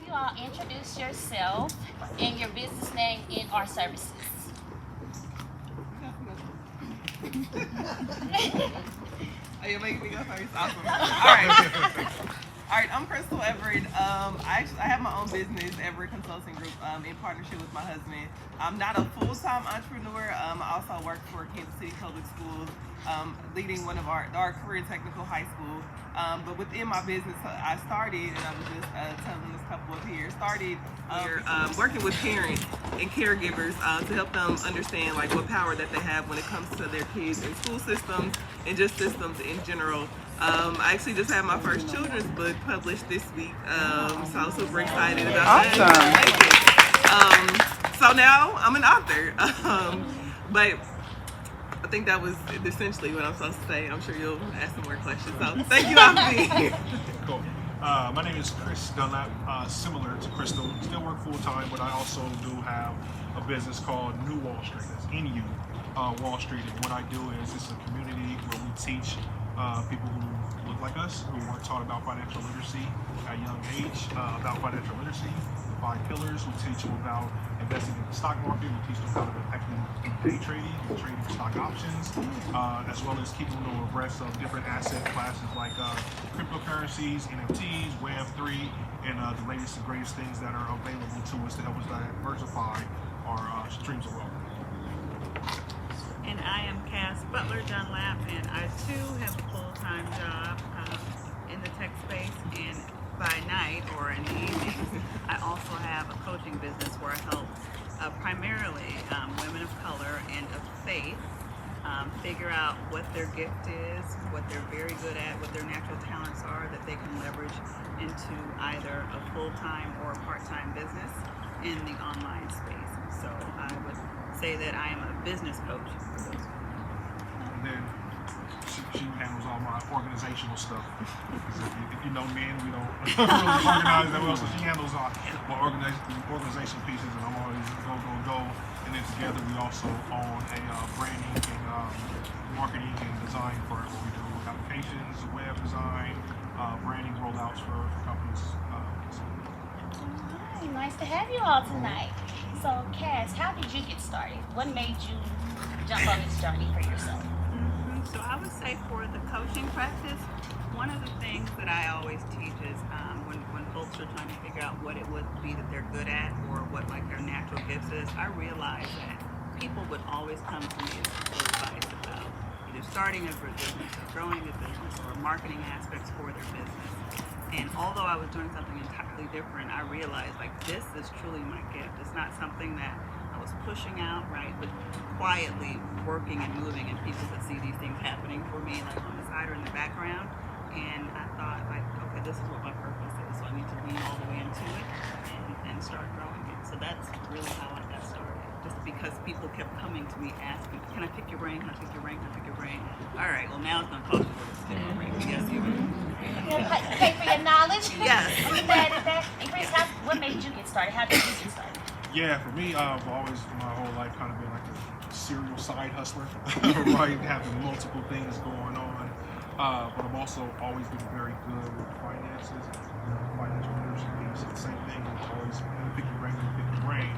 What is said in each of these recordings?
have you all introduce yourself and your business name in our services. Oh, you're making me go first? Awesome. All right. All right, I'm Crystal Everett. I have my own business, Everett Consulting Group, in partnership with my husband. I'm not a full-time entrepreneur. I also work for Kansas City Public Schools, leading one of our career technical high school. But within my business, I started, and I was just telling this couple up here, working with parents and caregivers to help them understand like what power that they have when it comes to their kids in school systems and just systems in general. I actually just had my first children's book published this week, so I was super excited about that. So now I'm an author, but I think that was essentially what I'm supposed to say. I'm sure you'll ask some more questions, so thank you all for being here. Cool. My name is Chris Dunlap, similar to Crystal. Still work full-time, but I also do have a business called New Wall Street. That's NU Wall Street, and what I do is it's a community where we teach people who look like us, who weren't taught about financial literacy at a young age, about financial literacy, the 5 pillars. We teach them about investing in the stock market. We teach them how to effectively do day trading and trading stock options, as well as keeping them abreast of different asset classes like cryptocurrencies, NFTs, Web3, and the latest and greatest things that are available to us to help us diversify our streams of wealth. And I am Butler Dunlap, and I too have a full-time job in the tech space, and by night or in the evenings I also have a coaching business where I help primarily women of color and of faith figure out what their gift is, what they're very good at, what their natural talents are that they can leverage into either a full-time or a part-time business in the online space. So I would say that I am a business coach for those. And then she handles all my organizational stuff. If you know men, we don't really organize that well, so she handles my organizational pieces, and I'm always go. And then together we also own a branding and marketing and design firm where we do applications, web design, branding rollouts for companies. Nice to have you all tonight. So, Cass, how did you get started? What made you jump on this journey for yourself? So I would say for the coaching practice, one of the things that I always teach is when folks are trying to figure out what it would be that they're good at or what like their natural gifts is, I realize that people would always come to me for advice about either starting a business or growing a business or marketing aspects for their business. And although I was doing something entirely different, I realized like this is truly my gift. It's not something that I was pushing out, right, but quietly working and moving, and people could see these things happening for me like on the side or in the background. And I thought like, okay, this is what my purpose is, so I need to lean all the way into it and start growing it. So that's really how I got started. Just because people kept coming to me asking, can I pick your brain? Can I pick your brain? Can I pick your brain? All right, well now it's going to cost you to pick my brain. Yes, you will. Pay for your knowledge. Yes. I'm glad at that. And Chris, what made you get started? How did you get started? Yeah, for me, I've always, my whole life, kind of been like a serial side hustler, right? Having multiple things going on. But I've also always been very good with finances and financial literacy piece. The same thing, always pick your brain, pick your brain.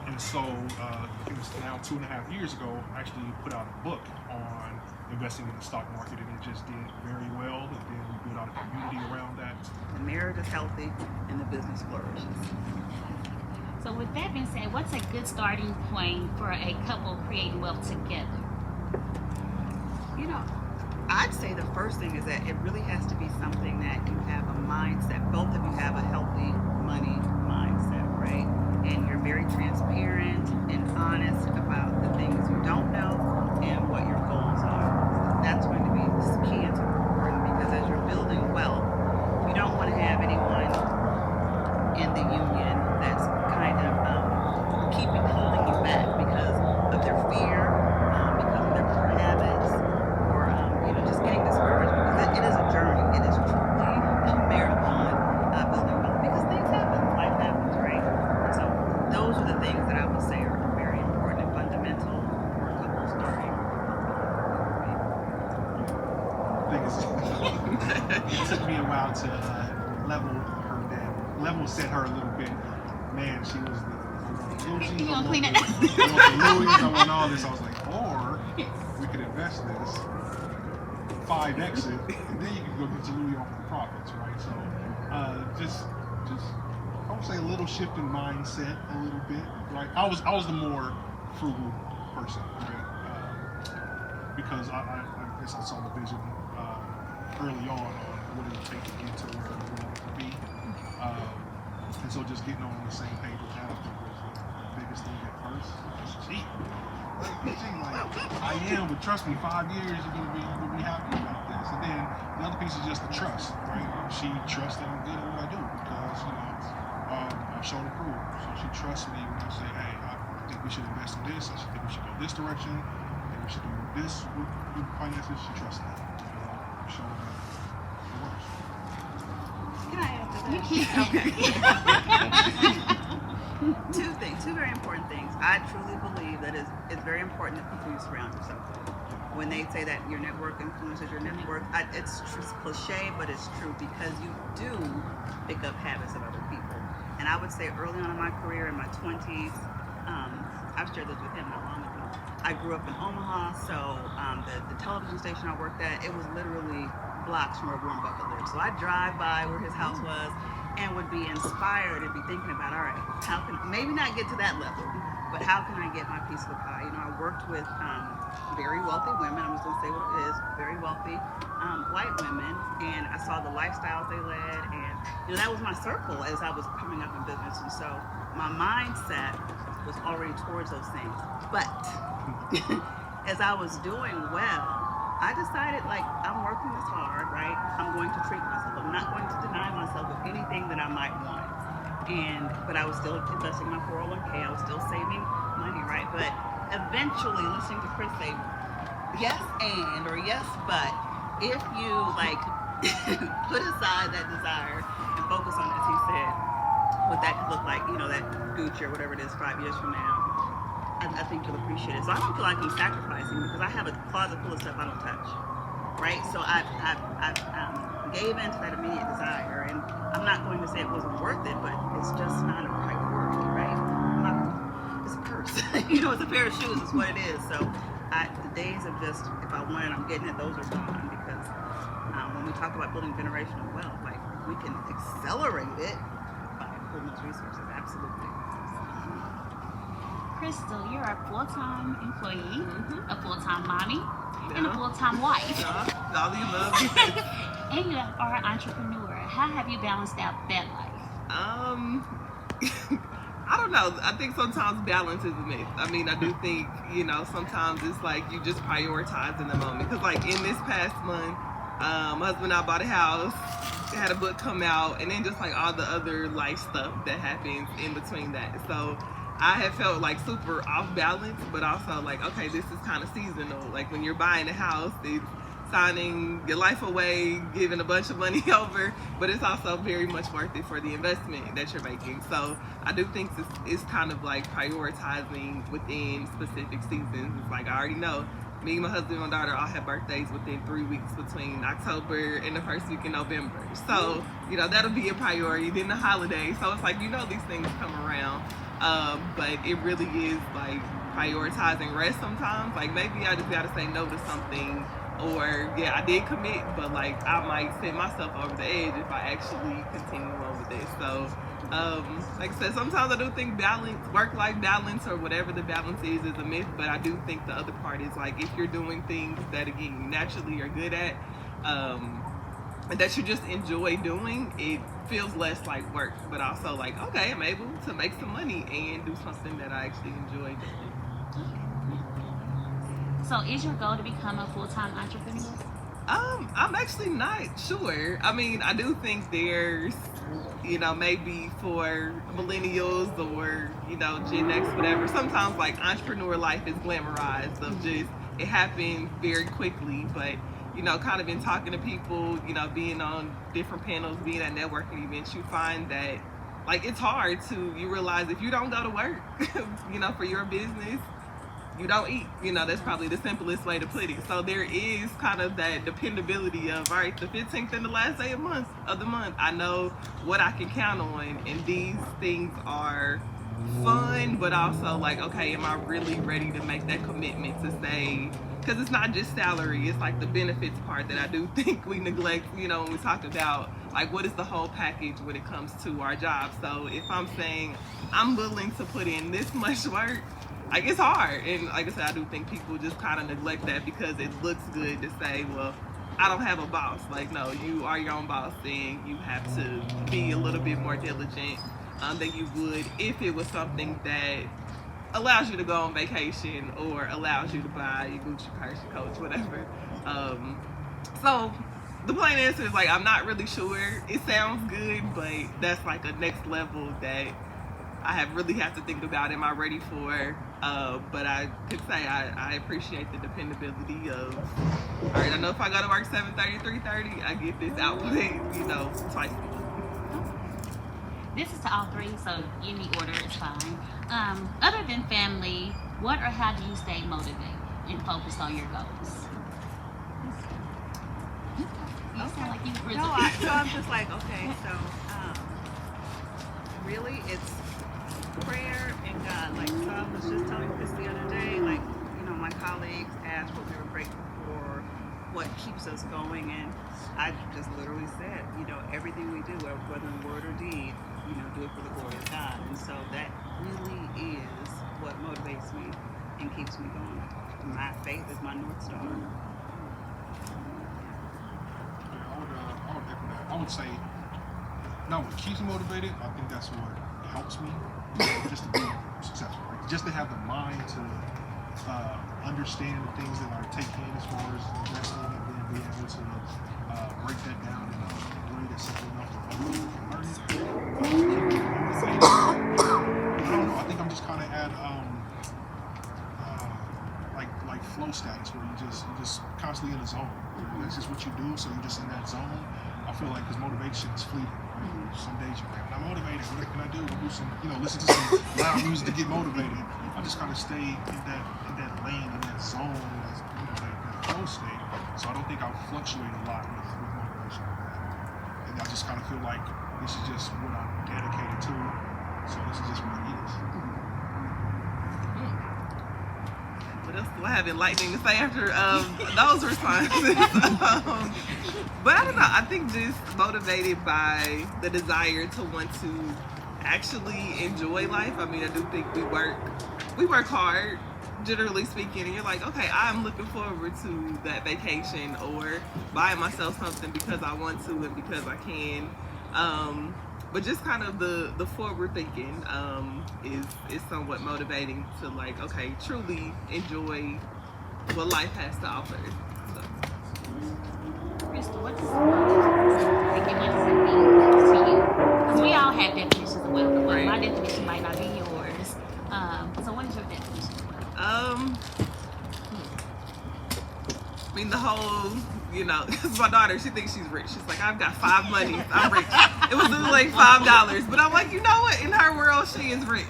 And so, I think it's now 2.5 years ago, I actually put out a book on investing in the stock market, and it just did very well. And then we built out a community around that. The marriage is healthy and the business flourishes. So with that being said, what's a good starting point for a couple creating wealth together? You know, I'd say the first thing is that it really has to be something that you have a mindset. Both of you have a healthy money mindset, right? And you're very transparent and honest about the things you don't know and what your goals are. That's going to be key and important, because as you're building wealth, you don't want to have anyone in the union that's kind of holding you back because of their fear, because of their poor habits, or just getting discouraged, because it is a journey. It is truly a marathon building wealth, because things happen, life happens, right? And so those are the things that I would say are very important and fundamental for a couple starting. The thing is, it took me a while to level her down. level set her a little bit. Man, she was the Gucci. You gonna clean it? I want the Louis, I want all this. I was like, or we could invest this, 5x it, and then you can go get your Louis off the profits, right? So just I would say a little shift in mindset, a little bit, right? I was the more frugal person, right? Because I guess I saw the vision early on what it would take to get to where we wanted to be, and so just getting on the same page with that, I think was the biggest thing at first. It's cheap. I am, but trust me, 5 years you're gonna be happy about this. And then the other piece is just the trust, right? She trusts that I'm good at what I do because I've shown and proved. So she trusts me when I say, hey, I think we should invest in this. I think we should go this direction. I think we should do this with finances. She trusts that. I'm showing that it works. Can I add to that? You can. Okay. Two very important things. I truly believe that it's very important that you surround yourself with. When they say that your network influences your network, it's cliche, but it's true because you do pick up habits of other people. And I would say early on in my career, in my 20s, I've shared this with him not long ago. I grew up in Omaha, so the television station I worked at, it was literally blocks from where Butler lived. So I'd drive by where his house was and would be inspired and be thinking about, all right, how can, maybe not get to that level, but how can I get my piece of the pie? You know, I worked with very wealthy women, I'm just gonna say what it is, very wealthy white women, and I saw the lifestyles they led, and you know, that was my circle as I was coming up in business, and so my mindset was already towards those things. But as I was doing well, I decided, like, I'm working this hard, right? I'm going to treat myself. I'm not going to deny myself of anything that I might want. But I was still investing in my 401k. I was still saving money, right? But eventually, listening to Chris say, yes, or yes, but if you, like, put aside that desire and focus on, as he said, what that could look like, you know, that Gucci or whatever it is 5 years from now, I think you'll appreciate it. So I don't feel like I'm sacrificing because I have a closet full of stuff I don't touch, right? So I gave in to that immediate desire, and I'm not going to say it wasn't worth it, but it's just not a priority, right? It's a purse, you know, it's a pair of shoes, is what it is. So the days of just, if I want it, I'm getting it, those are gone because when we talk about building generational wealth, like, we can accelerate it by pulling those resources, absolutely. Crystal, you're a full-time employee, a full-time mommy, and a full-time wife. All the above. And you are an entrepreneur. How have you balanced out that life? I don't know. I think sometimes balance is a myth. I mean, I do think, you know, sometimes it's like you just prioritize in the moment. Because, like, in this past month, my husband and I bought a house, had a book come out, and then just, like, all the other life stuff that happens in between that. So I have felt like super off balance, but also like, okay, this is kind of seasonal. Like when you're buying a house, it's signing your life away, giving a bunch of money over, but it's also very much worth it for the investment that you're making. So I do think it's kind of like prioritizing within specific seasons. It's like I already know, me, my husband, and my daughter all have birthdays within 3 weeks between October and the first week in November. So, you know, that'll be a priority. Then the holidays. So it's like, you know, these things come around. But it really is like prioritizing rest sometimes. Like maybe I just gotta say no to something, or yeah, I did commit, but like I might set myself over the edge if I actually continue on with this. So like I said, sometimes I do think balance, work-life balance or whatever the balance is a myth, but I do think the other part is like if you're doing things that again you naturally are good at, and that you just enjoy doing, it feels less like work, but also like, okay, I'm able to make some money and do something that I actually enjoy doing. So is your goal to become a full-time entrepreneur? I'm actually not sure. I mean, I do think there's, you know, maybe for millennials or, you know, Gen X, whatever, sometimes like entrepreneur life is glamorized of just, it happens very quickly, but you know, kind of been talking to people, you know, being on different panels, being at networking events, you find that, like, it's hard to, you realize if you don't go to work, you know, for your business, you don't eat. That's probably the simplest way to put it. So there is kind of that dependability of, all right, the 15th and the last day of the month, I know what I can count on, and these things are fun, but also like, okay, am I really ready to make that commitment to say, because it's not just salary, it's like the benefits part that I do think we neglect, when we talk about like what is the whole package when it comes to our job. So if I'm saying I'm willing to put in this much work, like, it's hard. And like I said, I do think people just kind of neglect that because it looks good to say, well, I don't have a boss. Like, no, you are your own boss, and you have to be a little bit more diligent than you would if it was something that allows you to go on vacation or allows you to buy your Gucci purse, your Coach, whatever. So the plain answer is, like, I'm not really sure. It sounds good, but that's like a next level that I really have to think about. Am I ready for? But I could say I appreciate the dependability of, all right, I know if I go to work 7:30, 3:30, I get this output, twice a month. This is to all three, so any order is fine. Other than family, what or how do you stay motivated and focused on your goals? You sound like you really... No, so I'm just like, okay, so really it's prayer and God. Like, so I was just telling this the other day, like, my colleagues asked what we were grateful for, what keeps us going, and I just literally said, everything we do, whether in word or deed, do it for the glory of God. And so that really is what motivates me and keeps me going. My faith is my North Star. I would echo that. I would say, not what keeps me motivated, I think that's what helps me just to be successful. Like, just to have the mind to understand the things that I take in as far as investing, and then be able to break that down in a way that's simple enough for other people to learn it. I don't know. I think I'm just kind of at like flow status, where you just constantly in a zone. That's just what you do. So you're just in that zone. I feel like because motivation is fleeting. Right? Some days you're like, I'm motivated. What can I do? Do some, listen to some loud music to get motivated. I just kind of stay in that lane, in that zone, that flow state. So I don't think I'll fluctuate a lot with motivation like that. And I just kind of feel like this is just what I'm dedicated to. So this is just what it is. What else do I have enlightening to say after those responses? But I don't know. I think just motivated by the desire to want to actually enjoy life. I mean, I do think we work hard, generally speaking, and you're like, okay, I'm looking forward to that vacation or buying myself something because I want to and because I can. But just kind of the forward thinking is somewhat motivating to, like, okay, truly enjoy what life has to offer. So. Crystal, what does it mean to you? Because we all have definitions of wealth. Right. My definition might not be yours. So what is your definition of wealth? I mean, the whole, because my daughter, she thinks she's rich. She's like, I've got 5 monies. I'm rich. It was like $5. But I'm like, you know what? In her world, she is rich.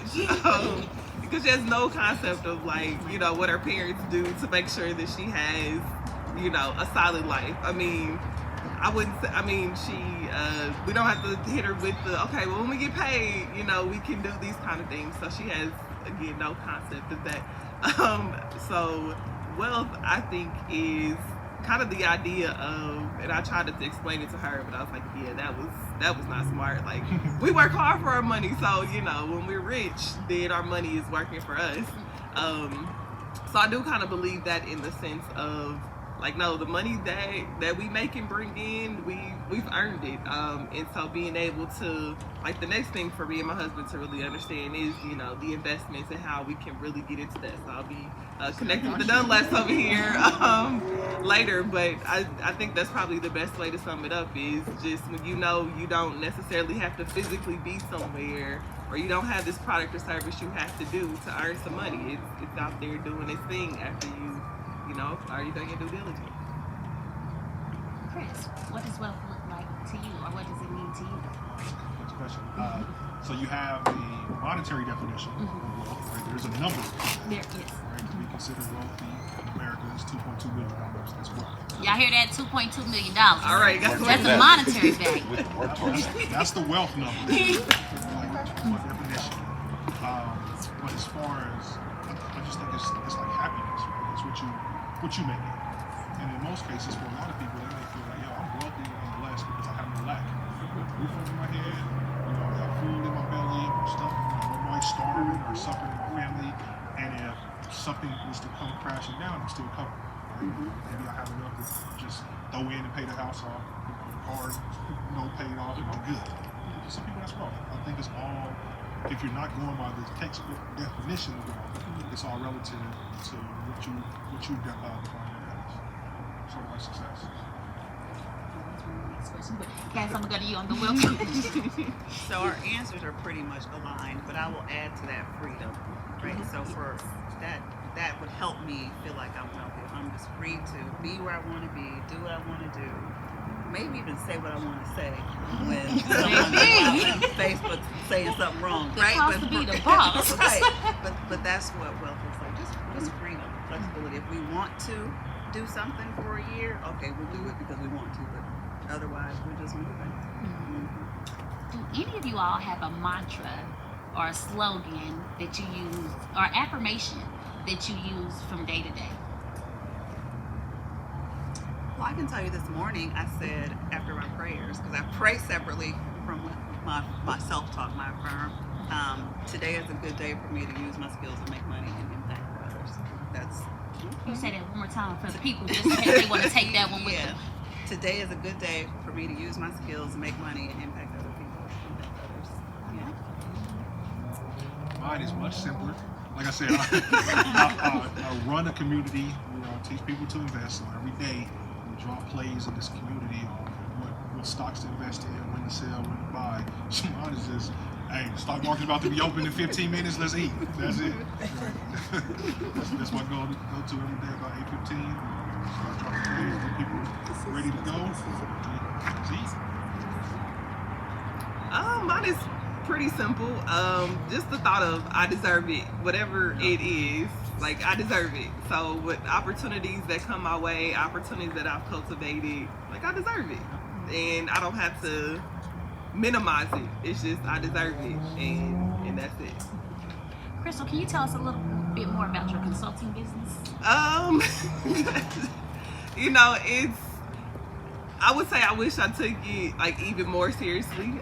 Because she has no concept of, like, what her parents do to make sure that she has, a solid life. I mean, we don't have to hit her with okay, well, when we get paid, we can do these kind of things. So she has, again, no concept of that. So wealth, I think, is kind of the idea of, and I tried to explain it to her, but I was like, yeah, that was not smart. Like, we work hard for our money, so when we're rich, then our money is working for us. So I do kind of believe that, in the sense of, like, no, the money that we make and bring in, we've earned it. And so being able to, like, the next thing for me and my husband to really understand is, the investments and how we can really get into that. So I'll be connected with the Dunlaps over here later. But I think that's probably the best way to sum it up, is just when you don't necessarily have to physically be somewhere, or you don't have this product or service you have to do to earn some money. It's out there doing its thing after you are you done your due diligence? Chris, what does wealth look like to you, or what does it mean to you? Next question. So you have the monetary definition of wealth, right? There's a number, There is. right? To be considered wealthy in America is $2.2 million. That's wealth. Y'all hear that? $2.2 million. All right, guys. That's a monetary value. That's the wealth number, like definition. But as far as, I just think it's like happiness, right? It's what you make it. And in most cases, for a lot of people, they may feel like, yo, I'm wealthy nonetheless because I have no lack. Roof over my head, I got food in my belly, stuff, nobody's starving or suffering in my family. And if something was to come crashing down, I'm still covered. Right? Maybe I have enough to just throw in and pay the house off, the car, paid off, and I'm good. For some people, that's wrong. I think it's all, if you're not going by the textbook definition of wealth, it's all relative to what you define as sort of like success. Cass, I'm gonna go to you on the wealth. So our answers are pretty much aligned, but I will add to that freedom, right? So for that would help me feel like I'm wealthy. If I'm just free to be where I want to be, do what I want to do, maybe even say what I want to say when someone's on Facebook saying something wrong, right? But to be the boss. Right. But that's what wealth is like. Just freedom, flexibility. If we want to do something for a year, okay, we'll do it because we want to, but otherwise we're just moving. Do any of you all have a mantra or a slogan that you use, or affirmation that you use from day to day? Well, I can tell you this morning, I said after my prayers, because I pray separately from my self-talk, my affirm. Today is a good day for me to use my skills and make money and impact others. That's. You say that one more time for the people, just in case they want to take that one with them. Today is a good day for me to use my skills and make money and impact other people. Impact others. Yeah. Mine is much simpler. Like I said, I run a community where I teach people to invest. So every day we draw plays in this community on what stocks to invest in, when to sell, when to buy. So mine is just, hey, the stock market's about to be open in 15 minutes, let's eat. That's it. That's my goal to go to every day about 8:15. Start dropping plays, get people ready to go. Let's eat. Mine is pretty simple. Just the thought of I deserve it, whatever it is. Like, I deserve it. So with opportunities that come my way, opportunities that I've cultivated, like, I deserve it, and I don't have to minimize it. It's just I deserve it, and that's it. Crystal, can you tell us a little bit more about your consulting business? I would say I wish I took it like even more seriously,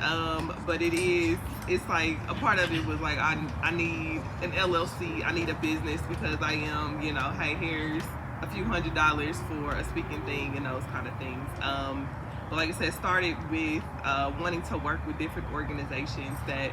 but it's like a part of it was like I need an LLC, I need a business because I am, hey, here's a few $100s for a speaking thing and those kind of things. But like I said, started with wanting to work with different organizations that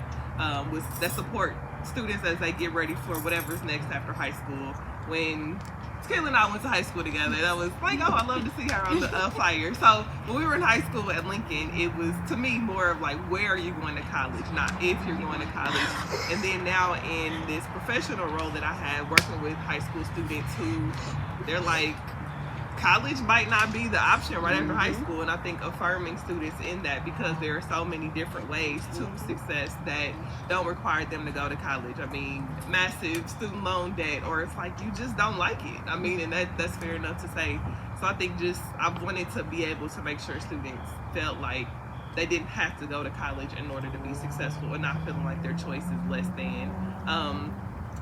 support students as they get ready for whatever's next after high school. When TaKeela and I went to high school together, that was like, oh, I love to see her on the flyer. So when we were in high school at Lincoln, it was to me more of like, where are you going to college, not if you're going to college. And then now in this professional role that I had, working with high school students who they're like, college might not be the option right after high school, and I think affirming students in that, because there are so many different ways to success that don't require them to go to college. I mean, massive student loan debt, or it's like you just don't like it. I mean, and that's fair enough to say. So I think I wanted to be able to make sure students felt like they didn't have to go to college in order to be successful, and not feeling like their choice is less than.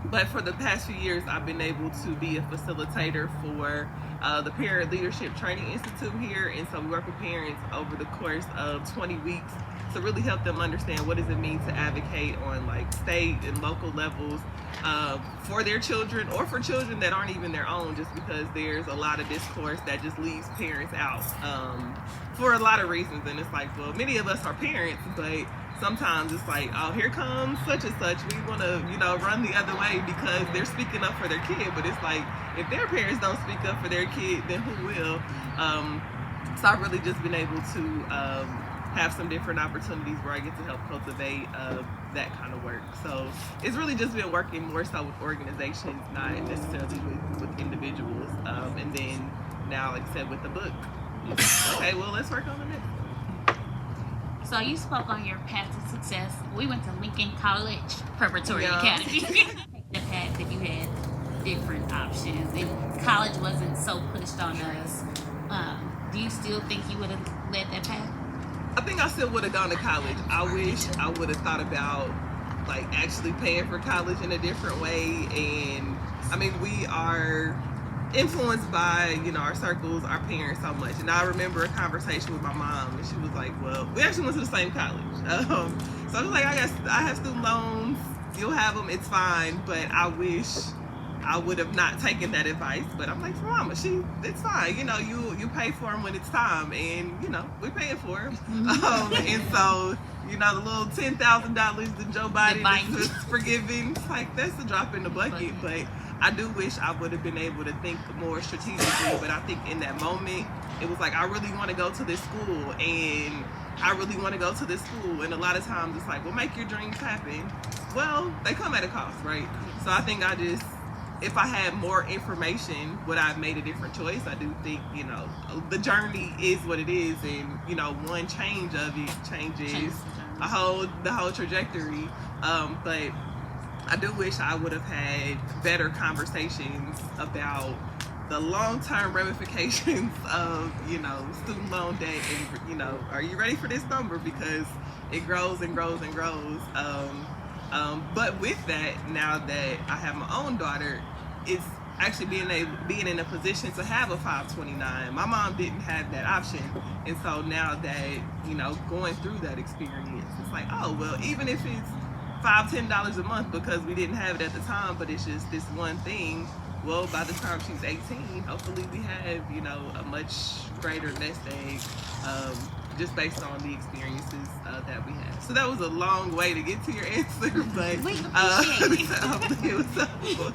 But for the past few years, I've been able to be a facilitator for the Parent Leadership Training Institute here. And so we work with parents over the course of 20 weeks to really help them understand what does it mean to advocate on like state and local levels for their children, or for children that aren't even their own, just because there's a lot of discourse that just leaves parents out for a lot of reasons. And it's like, well, many of us are parents, but sometimes it's like, oh, here comes such and such. We want to, run the other way because they're speaking up for their kid. But it's like, if their parents don't speak up for their kid, then who will? So I've really just been able to have some different opportunities where I get to help cultivate that kind of work. So it's really just been working more so with organizations, not necessarily with individuals. And then now, like I said, with the book, okay, well, let's work on the next one. So you spoke on your path to success. We went to Lincoln College Preparatory Yeah. Academy. The path that you had different options, and college wasn't so pushed on us. Do you still think you would have led that path? I think I still would have gone to college. I wish I would have thought about like actually paying for college in a different way. And I mean, we are influenced by, you know, our circles, our parents so much. And I remember a conversation with my mom, and she was like, well, we actually went to the same college. So I was like, I have student loans, you'll have them, it's fine, but I wish I would have not taken that advice. But I'm like, Mama, it's fine, you know, you pay for them when it's time, and you know, we're paying for them. And so, you know, the little $10,000 that Joe Biden is forgiving, it's like, that's a drop in the bucket. But I do wish I would have been able to think more strategically. But I think in that moment, it was like, I really want to go to this school, and I really want to go to this school. And a lot of times it's like, well, make your dreams happen. Well, they come at a cost, right? So I think if I had more information, would I have made a different choice? I do think, you know, the journey is what it is, and you know, one change of it changes the whole trajectory. But I do wish I would have had better conversations about the long-term ramifications of, you know, student loan debt, and you know, are you ready for this number? Because it grows and grows and grows. But with that, now that I have my own daughter, it's actually being in a position to have a 529. My mom didn't have that option, and so now that, you know, going through that experience, it's like, oh well, even if it's $5-10 a month because we didn't have it at the time, but it's just this one thing. Well, by the time she's 18, hopefully we have, you know, a much greater nest egg, just based on the experiences that we have. So that was a long way to get to your answer, but hopefully it was helpful.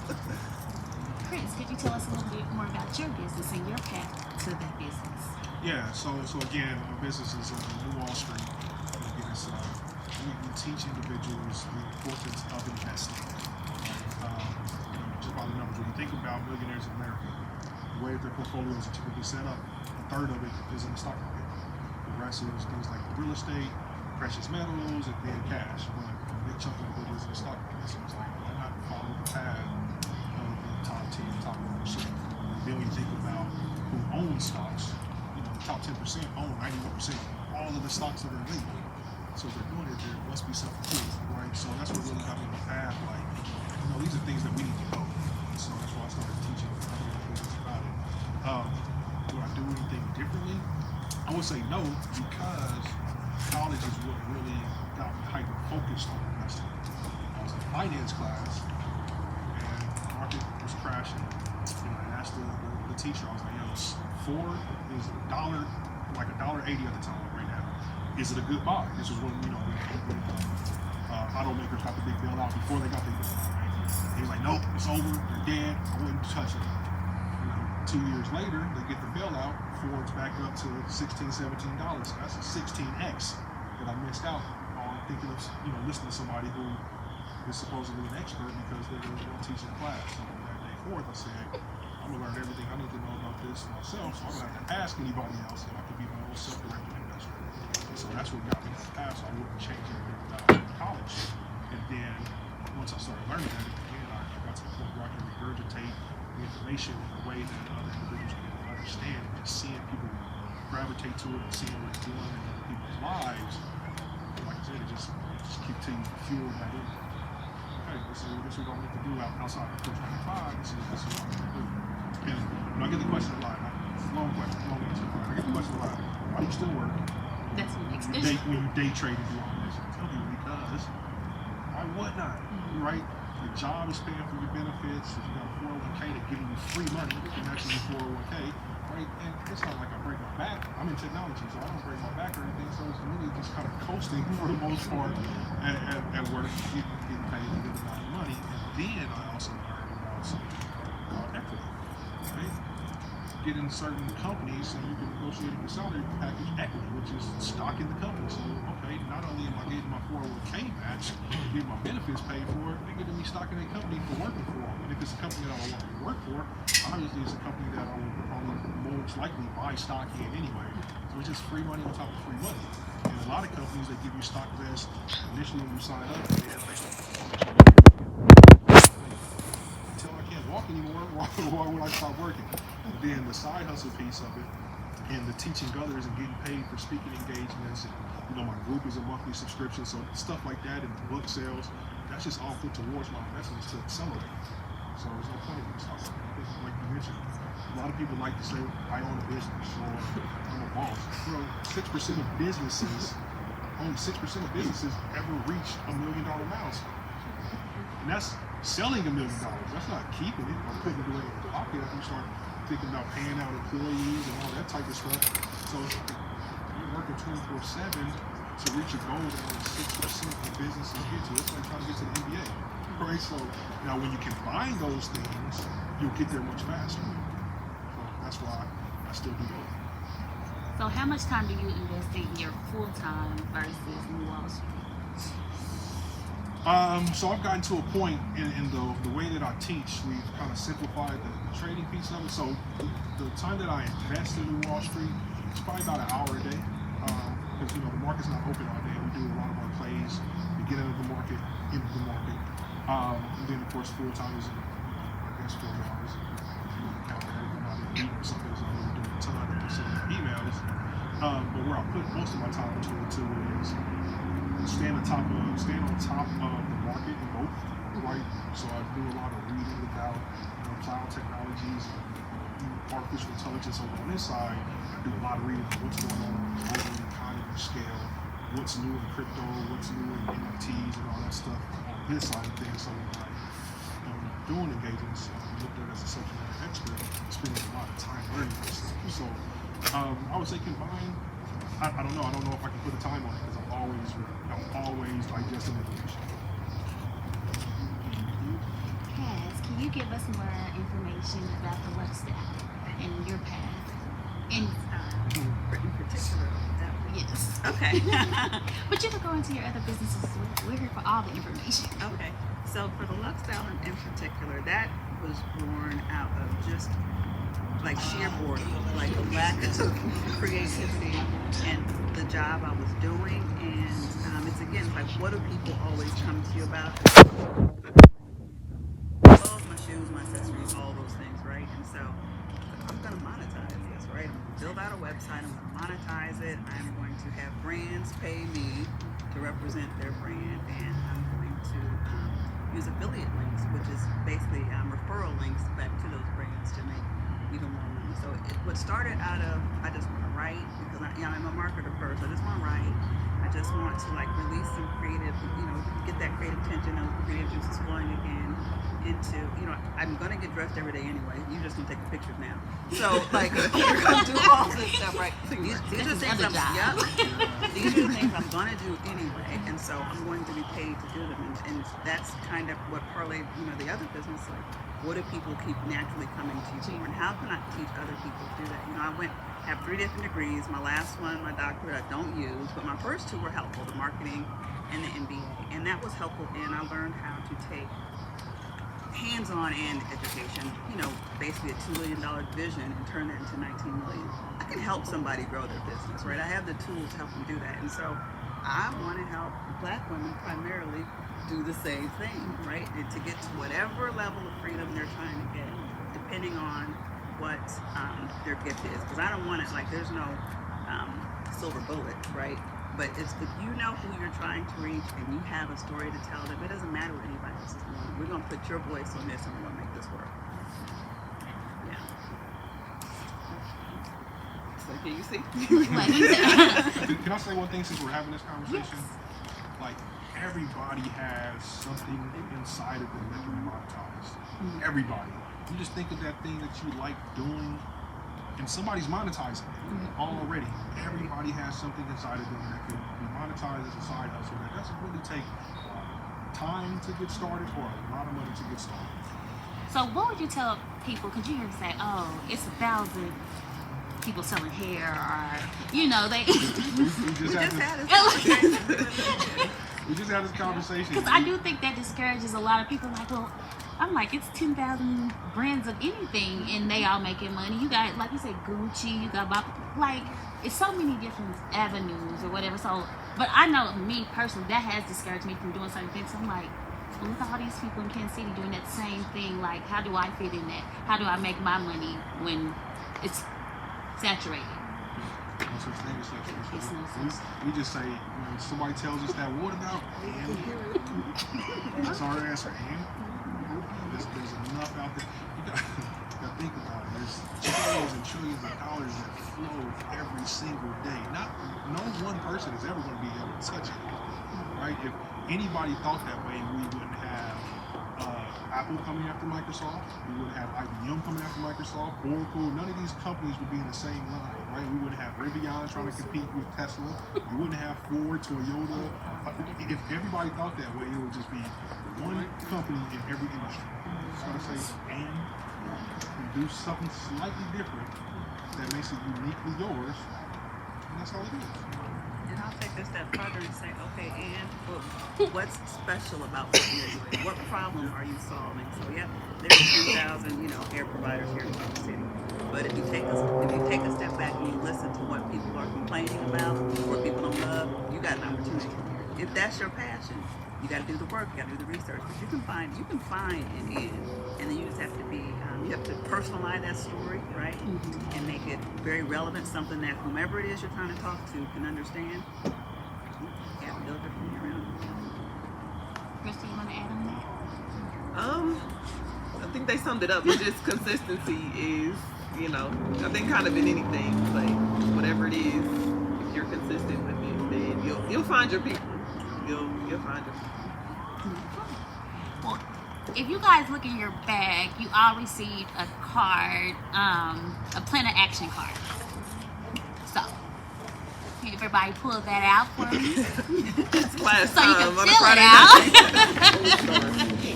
Chris, could you tell us a little bit more about your business and your path to that business? Yeah, so again, our business is New Wall Street. Again, it's, we teach individuals the importance of investing. Just by the numbers, when you think about millionaires in America, the way that their portfolios are typically set up, a third of it is in the stock market. The rest is things like real estate, precious metals, and then cash. But a big chunk of it is in the stock market. So it's like, why not follow the path of the top 10, top 1%? Then when you think about who owns stocks, you know, the top 10% own 91% of all of the stocks that are illegal. So if they're doing it, there must be something to it, right? So that's what really got me on the path. Like, you know, these are things that we need to know. So that's why I started teaching other individuals about it. Do I do anything differently? I would say no, because college is what really got me hyper focused on investing. I was in finance class, and the market was crashing. You know, I asked the teacher, I was like, yo, Ford is like $1.80 at the time right now. Is it a good buy? This was when, you know, automakers got the big bailout before they got the big bailout. Right? He was like, nope, it's over, they're dead, I wouldn't touch it. You know, 2 years later, they get the bailout, Ford's back up to $16, $17. That's a 16x that I missed out on thinking of, you know, listening to somebody who is supposedly an expert because they're going to teach in class. So that day forth, I said, I'm going to learn everything I need to know about this myself, so I'm going to have to ask anybody else, and I can be my own self-directed investor. So that's what got me to the path, so I wouldn't change anything about college. And then once I started learning that, again, I got to the point where I can regurgitate the information in a way that other individuals can understand. And just seeing people gravitate to it and seeing what it's doing in other people's lives, like I said, it just continues to fuel that in. Okay, this is what I need to do outside of Coach 95. This is what I need to do. And I get the question a lot. Long question, long answer. I get the question a lot. Why do you still work? That's what makes When you day trade and do all this, I tell you, because why would not, right? Your job is paying for your benefits. If you got a 401k, they're giving you free money to match your 401k, right? And it's not like I break my back. I'm in technology, so I don't break my back or anything. So it's really just kind of coasting for the most part at work, getting paid a good amount of money. And then I also learned about something called equity, right? Get in certain companies and you can negotiate your salary package equity, which is stock in the company. So, okay, not only am I getting my 401k match, getting my benefits paid for, they're getting me stock in a company for working for them. And if it's a company that I want to work for, obviously it's a company that I will probably most likely buy stock in anyway. So it's just free money on top of free money. And a lot of companies, they give you stock vest initially when you sign up. Until I can't walk anymore, why would I stop working? And then the side hustle piece of it, and the teaching others and getting paid for speaking engagements, and my group is a monthly subscription, so stuff like that, and book sales, that's just all put towards my investments to accelerate. So there's no point in me talking. Like you mentioned, a lot of people like to say, I own a business or I'm a boss. 6% of businesses, only 6% of businesses ever reach $1 million milestone. And that's selling $1 million. That's not keeping it or putting it away in the pocket after you start thinking about paying out employees and all that type of stuff. So you're working 24/7 to reach a goal that only 6% of businesses get to. It's like trying to get to the NBA. Right? So now when you combine those things, you'll get there much faster. So that's why I still do both. So how much time do you invest in your full-time versus New Wall Street? So I've gotten to a point in the way that I teach, we've kind of simplified the trading piece of it. So the time that I invest in New Wall Street, it's probably about an hour a day. Because the market's not open all day. We do a lot of our plays, beginning of the market, end of the market. And then of course full time is, I guess, 4 hours. Count everything out in a week or something, so I'm really doing a ton of sending emails. But where I put most of my time into the two is staying on top of the market in both, right? So I do a lot of reading about cloud technologies and artificial intelligence over on this side. I do a lot of reading about what's going on over the economy scale, what's new in crypto, what's new in NFTs and all that stuff on this side of things. So when I'm doing engagements, looked at as a subject matter expert, spending a lot of time learning this stuff. So I would say combined, I don't know if I can put a time on it because I'm always digesting information. Cass, can you give us more information about the LuxeStyle and your path in In particular, that yes. okay. But you can go into your other businesses as well. We're here for all the information. Okay, so for the LuxeStyle in particular, that was born out of just like sheer boredom, like a lack of creativity and the job I was doing. And it's again, like, what do people always come to you about? Clothes, my shoes, my accessories, all those things, right? And so I'm going to monetize this, right? I'm going to build out a website. I'm going to monetize it. I'm going to have brands pay me to represent their brand, and I'm going to use affiliate links, which is basically referral links back to those brands to make even more money. So what started out of, I just want to write because I'm a marketer first. I just want to write. I just want to like release some creative, get that creative tension, those creative juices flowing again into, I'm going to get dressed every day anyway. You're just going to take the pictures now. So like, you're going to do all this stuff, right? These are things these are the things I'm going to do anyway. And so I'm going to be paid to do them. And that's kind of what parlayed, the other business, like, what do people keep naturally coming to you for? And how can I teach other people to do that? I have 3 different degrees. My last one, my doctorate, I don't use, but my first 2 were helpful, the marketing and the MBA. And that was helpful, and I learned how to take hands-on and education, basically a $2 million vision and turn that into 19 million. I can help somebody grow their business, right? I have the tools to help them do that. And so I want to help Black women primarily do the same thing, right? And to get to whatever level of freedom they're trying to get, depending on what their gift is. Because I don't want it like there's no silver bullet, right? But it's if you know who you're trying to reach and you have a story to tell them, it doesn't matter what anybody else is doing. We're going to put your voice on this and we're going to make this work. Yeah. So can you see? Can I say one thing since we're having this conversation? Yes. Like, everybody has something inside of them that can be monetized. Mm-hmm. Everybody. You just think of that thing that you like doing, and somebody's monetizing it already. Everybody has something inside of them that can be monetized as a side hustle. That doesn't really take time to get started or a lot of money to get started. So what would you tell people? Because you hear them say, "Oh, it's 1,000 people selling hair," or they. We just had this. We just had this conversation. Because I do think that discourages a lot of people. Like, well, I'm like, it's 10,000 brands of anything, and they all making money. You got, like you said, Gucci. You got like, it's so many different avenues or whatever. So, but I know me personally, that has discouraged me from doing certain things. So I'm like, well, look at all these people in Kansas City doing that same thing. Like, how do I fit in that? How do I make my money when it's saturated? No such thing as saturation. It's no such thing. We just say, when somebody tells us that, what about? And that's our answer. And there's enough out there. You got to think about it. There's trillions of dollars that flow every single day. No one person is ever going to be able to touch it, right? If anybody thought that way, we wouldn't have Apple coming after Microsoft. We wouldn't have IBM coming after Microsoft. Oracle. None of these companies would be in the same line, right? We wouldn't have Rivian trying to compete with Tesla. We wouldn't have Ford, Toyota. If everybody thought that way, it would just be one company in every industry. So I say, and do something slightly different that makes it uniquely yours, and that's all it is. And I'll take this step further and say, okay, and what's special about what you're doing? What problem are you solving? So yeah, there's 2,000, air providers here in Kansas City. But if you take a step back and you listen to what people are complaining about, what people don't love, you got an opportunity here. If that's your passion, you got to do the work, you got to do the research. But you can find an end, and then you just have to you have to personalize that story, right? Mm-hmm. And make it very relevant, something that whomever it is you're trying to talk to can understand. You have to build it from here around. Christy, you want to add on that? I think they summed it up. It's just consistency is, I think kind of in anything, like whatever it is, if you're consistent with it, then you'll find your people. You'll find your people. Well, if you guys look in your bag, you all received a card, a plan of action card. So, can everybody pull that out for me? It's class so you time can on a fill Friday it out.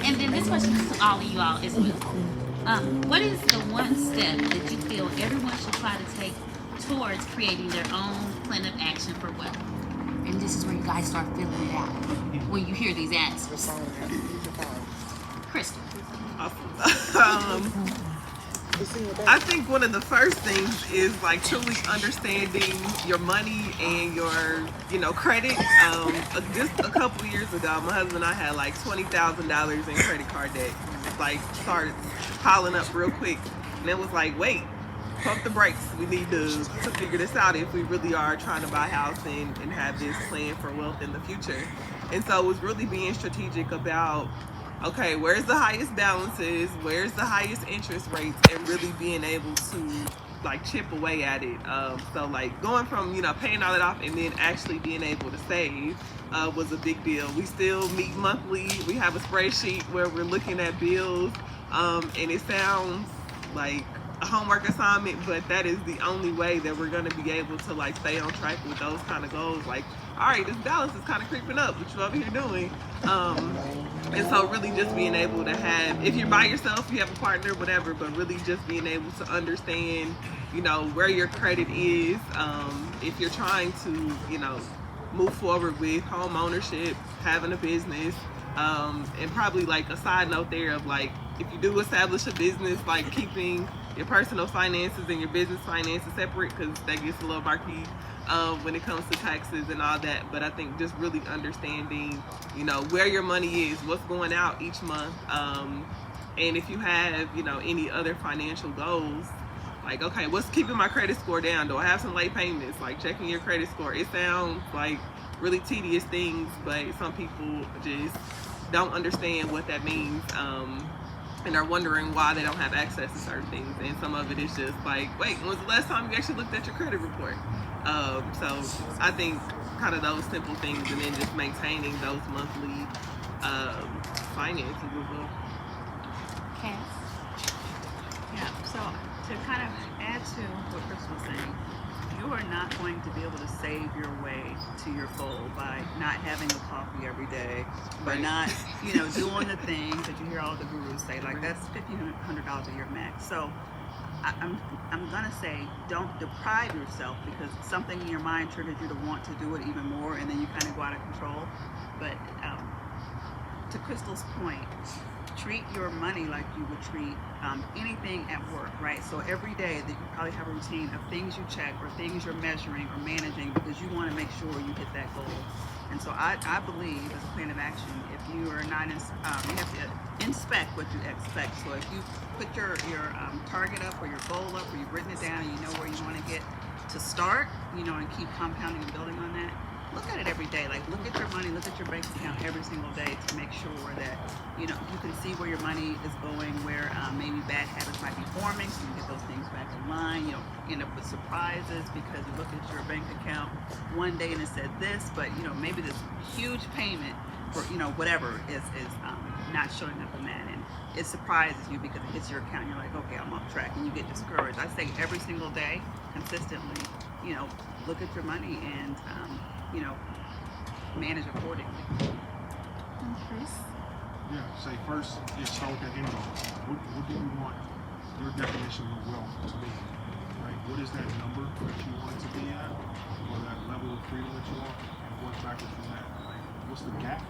And then this question is to all of you all as well. What is the one step that you feel everyone should try to take towards creating their own plan of action for wealth? And this is where you guys start filling it out when you hear these answers. Crystal. I think one of the first things is like truly understanding your money and your, credit. Just a couple of years ago, my husband and I had like $20,000 in credit card debt. Like started piling up real quick, and it was like, wait, pump the brakes. We need to figure this out if we really are trying to buy a house and have this plan for wealth in the future. And so it was really being strategic about, okay, where's the highest balances, where's the highest interest rates, and really being able to like chip away at it. So like going from, paying all that off and then actually being able to save was a big deal. We still meet monthly. We have a spreadsheet where we're looking at bills, and it sounds like a homework assignment, but that is the only way that we're going to be able to like stay on track with those kind of goals. Like, all right, this balance is kind of creeping up, what you over here doing? And so really just being able to have, if you're by yourself, you have a partner, whatever, but really just being able to understand, where your credit is, if you're trying to, move forward with home ownership, having a business, and probably like a side note there of like, if you do establish a business, like keeping your personal finances and your business finances separate, because that gets a little murky when it comes to taxes and all that. But I think just really understanding, where your money is, what's going out each month, and if you have, any other financial goals, like, okay, what's keeping my credit score down? Do I have some late payments? Like checking your credit score. It sounds like really tedious things, but some people just don't understand what that means, and are wondering why they don't have access to certain things. And some of it is just like, wait, when was the last time you actually looked at your credit report? So I think kind of those simple things, and then just maintaining those monthly finances as well. Okay. Yeah, so to kind of add to what Chris was saying, you are not going to be able to save your way to your goal by not having a coffee every day, by not, doing the things that you hear all the gurus say, like that's $1,500 a year max. So I'm gonna say don't deprive yourself, because something in your mind triggers you to want to do it even more, and then you kind of go out of control. But to Crystal's point, treat your money like you would treat anything at work, right? So every day that you probably have a routine of things you check or things you're measuring or managing because you want to make sure you hit that goal. And so I believe, as a plan of action, if you are not, you have to inspect what you expect. So if you put your target up or your goal up, or you've written it down and you know where you want to get to start, and keep compounding and building on that, look at it every day. Like, look at your money, look at your bank account every single day to make sure that, you can see where your money is going, where maybe bad habits might be forming, so you get those things back in line. You don't end up with surprises because you look at your bank account one day and it said this, but, maybe this huge payment for, whatever is not showing up in that. And it surprises you because it hits your account and you're like, okay, I'm off track, and you get discouraged. I say every single day, consistently, look at your money and, manage accordingly. Chris? Yeah, say first, start with that end goal. What do you want your definition of wealth to be? Right? What is that number that you want it to be at, or that level of freedom that you want, and work backwards from that? Like, what's the gap?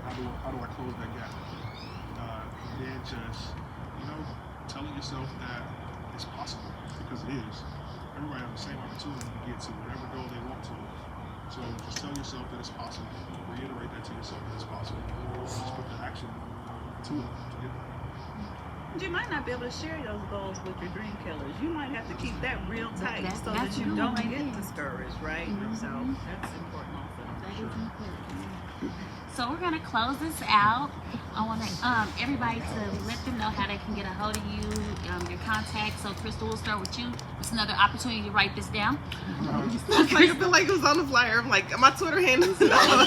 How do I close that gap? And then just, telling yourself that it's possible, because it is. Everybody has the same opportunity to get to whatever goal they want to. So just tell yourself that it's possible. Reiterate that to yourself that it's possible. Just put the action to it to get there. You might not be able to share those goals with your dream killers. You might have to keep that real tight so that that's you true don't right get there. discouraged, right? So that's important also. That is important. So we're gonna close this out. I want everybody to let them know how they can get a hold of you, your contacts. So Crystal, we'll start with you. It's another opportunity to write this down. I feel like it was on the flyer. I'm like, my Twitter handle is on the flyer.